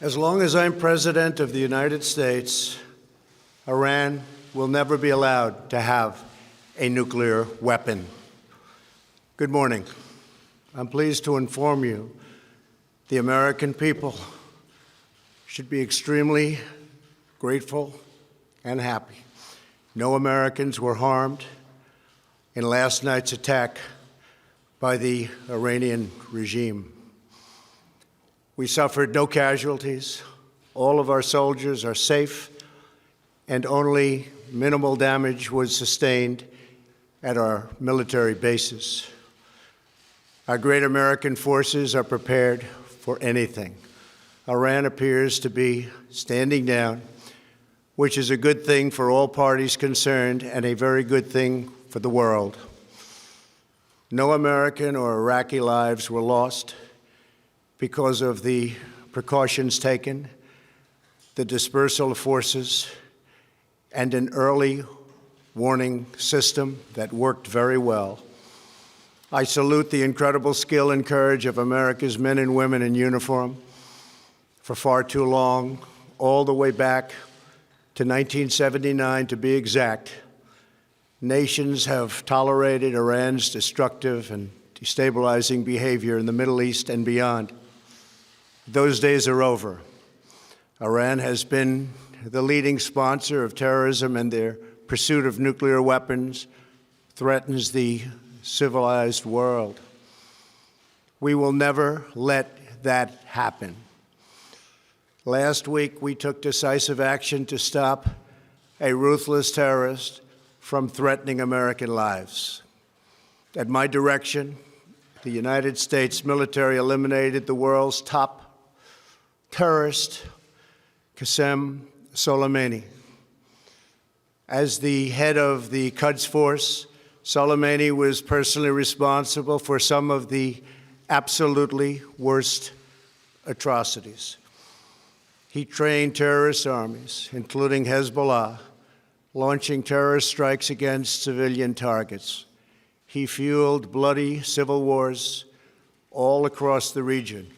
As long as I'm President of the United States, Iran will never be allowed to have a nuclear weapon. Good morning. I'm pleased to inform you the American people should be extremely grateful and happy. No Americans were harmed in last night's attack by the Iranian regime. We suffered no casualties. All of our soldiers are safe, and only minimal damage was sustained at our military bases. Our great American forces are prepared for anything. Iran appears to be standing down, which is a good thing for all parties concerned and a very good thing for the world. No American or Iraqi lives were lost because of the precautions taken, the dispersal of forces, and an early warning system that worked very well. I salute the incredible skill and courage of America's men and women in uniform. For far too long, all the way back to 1979 to be exact, nations have tolerated Iran's destructive and destabilizing behavior in the Middle East and beyond. Those days are over. Iran has been the leading sponsor of terrorism, and their pursuit of nuclear weapons threatens the civilized world. We will never let that happen. Last week, we took decisive action to stop a ruthless terrorist from threatening American lives. At my direction, the United States military eliminated the world's top terrorist, Qasem Soleimani. As the head of the Quds Force, Soleimani was personally responsible for some of the absolutely worst atrocities. He trained terrorist armies, including Hezbollah, launching terrorist strikes against civilian targets. He fueled bloody civil wars all across the region.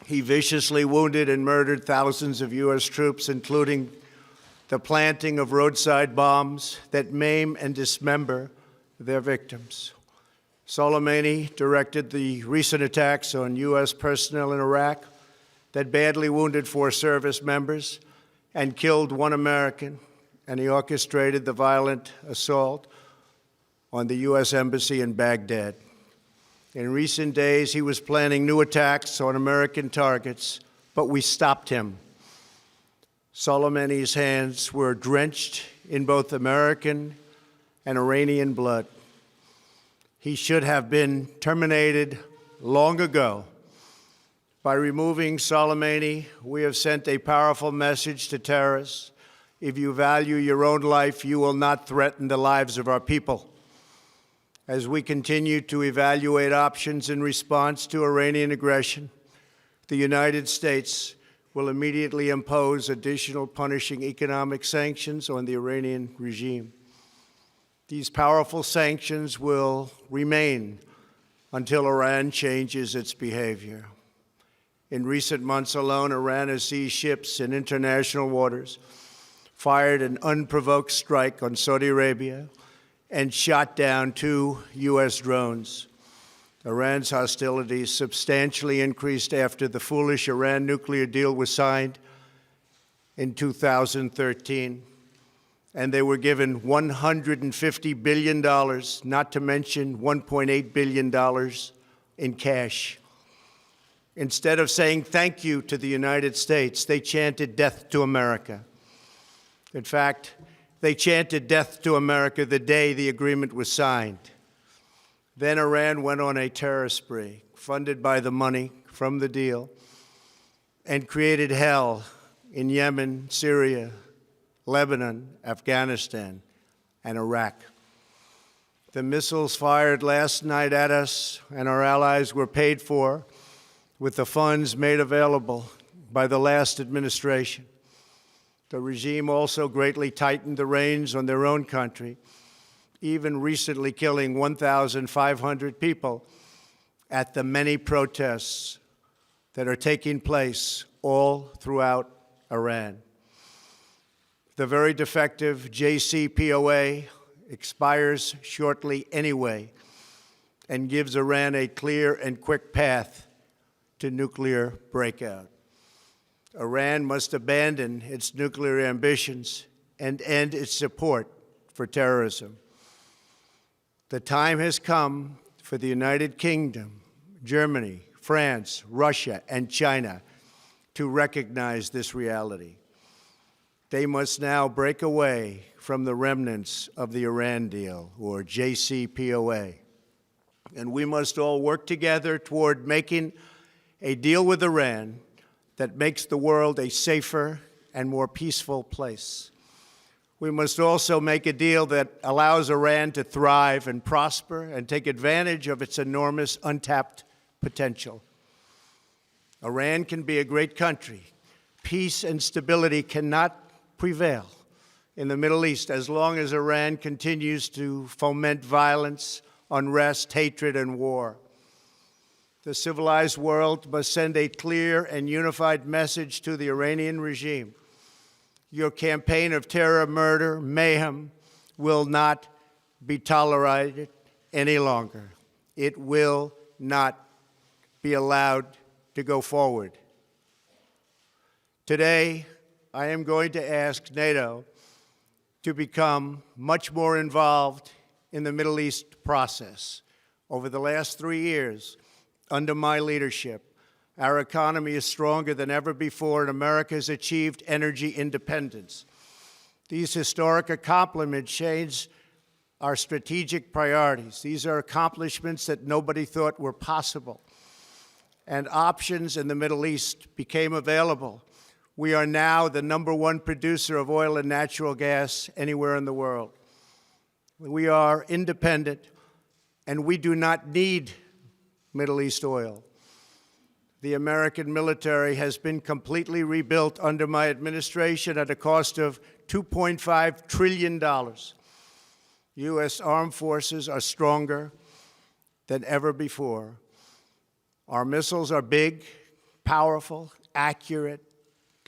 He viciously wounded and murdered thousands of U.S. troops, including the planting of roadside bombs that maim and dismember their victims. Soleimani directed the recent attacks on U.S. personnel in Iraq that badly wounded 4 service members and killed 1 American, and he orchestrated the violent assault on the U.S. Embassy in Baghdad. In recent days, he was planning new attacks on American targets, but we stopped him. Soleimani's hands were drenched in both American and Iranian blood. He should have been terminated long ago. By removing Soleimani, we have sent a powerful message to terrorists. If you value your own life, you will not threaten the lives of our people. As we continue to evaluate options in response to Iranian aggression, the United States will immediately impose additional punishing economic sanctions on the Iranian regime. These powerful sanctions will remain until Iran changes its behavior. In recent months alone, Iran has seized ships in international waters, fired an unprovoked strike on Saudi Arabia, and shot down 2 U.S. drones. Iran's hostilities substantially increased after the foolish Iran nuclear deal was signed in 2013, and they were given $150 billion, not to mention $1.8 billion in cash. Instead of saying thank you to the United States, they chanted death to America. In fact, they chanted death to America the day the agreement was signed. Then Iran went on a terror spree, funded by the money from the deal, and created hell in Yemen, Syria, Lebanon, Afghanistan, and Iraq. The missiles fired last night at us and our allies were paid for with the funds made available by the last administration. The regime also greatly tightened the reins on their own country, even recently killing 1,500 people at the many protests that are taking place all throughout Iran. The very defective JCPOA expires shortly anyway and gives Iran a clear and quick path to nuclear breakout. Iran must abandon its nuclear ambitions and end its support for terrorism. The time has come for the United Kingdom, Germany, France, Russia, and China to recognize this reality. They must now break away from the remnants of the Iran deal, or JCPOA. And we must all work together toward making a deal with Iran that makes the world a safer and more peaceful place. We must also make a deal that allows Iran to thrive and prosper and take advantage of its enormous untapped potential. Iran can be a great country. Peace and stability cannot prevail in the Middle East as long as Iran continues to foment violence, unrest, hatred, and war. The civilized world must send a clear and unified message to the Iranian regime. Your campaign of terror, murder, mayhem will not be tolerated any longer. It will not be allowed to go forward. Today, I am going to ask NATO to become much more involved in the Middle East process. Over the last 3 years, under my leadership, our economy is stronger than ever before, and America has achieved energy independence. These historic accomplishments change our strategic priorities. These are accomplishments that nobody thought were possible. And options in the Middle East became available. We are now the #1 producer of oil and natural gas anywhere in the world. We are independent, and we do not need Middle East oil. The American military has been completely rebuilt under my administration at a cost of $2.5 trillion. U.S. armed forces are stronger than ever before. Our missiles are big, powerful, accurate,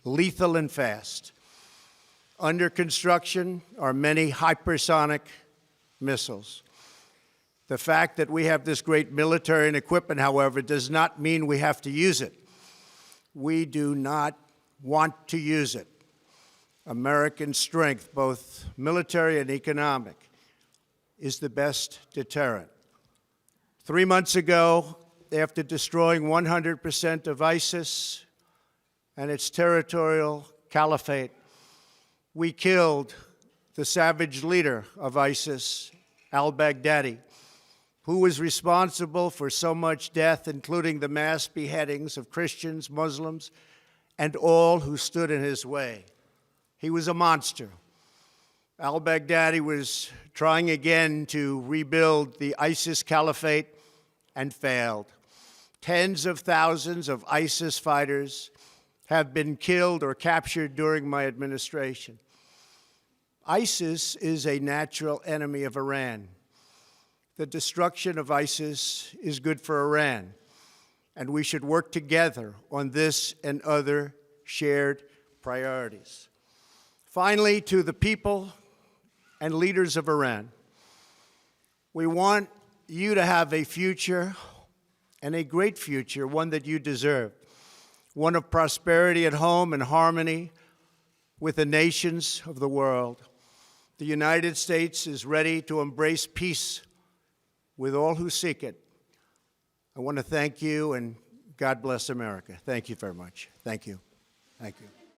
lethal, and fast. Under construction are many hypersonic missiles. The fact that we have this great military and equipment, however, does not mean we have to use it. We do not want to use it. American strength, both military and economic, is the best deterrent. 3 months ago, after destroying 100% of ISIS and its territorial caliphate, we killed the savage leader of ISIS, al-Baghdadi, who was responsible for so much death, including the mass beheadings of Christians, Muslims, and all who stood in his way. He was a monster. Al-Baghdadi was trying again to rebuild the ISIS caliphate and failed. Tens of thousands of ISIS fighters have been killed or captured during my administration. ISIS is a natural enemy of Iran. The destruction of ISIS is good for Iran, and we should work together on this and other shared priorities. Finally, to the people and leaders of Iran, we want you to have a future, and a great future, one that you deserve, one of prosperity at home and harmony with the nations of the world. The United States is ready to embrace peace with all who seek it. I want to thank you, and God bless America. Thank you very much. Thank you. Thank you.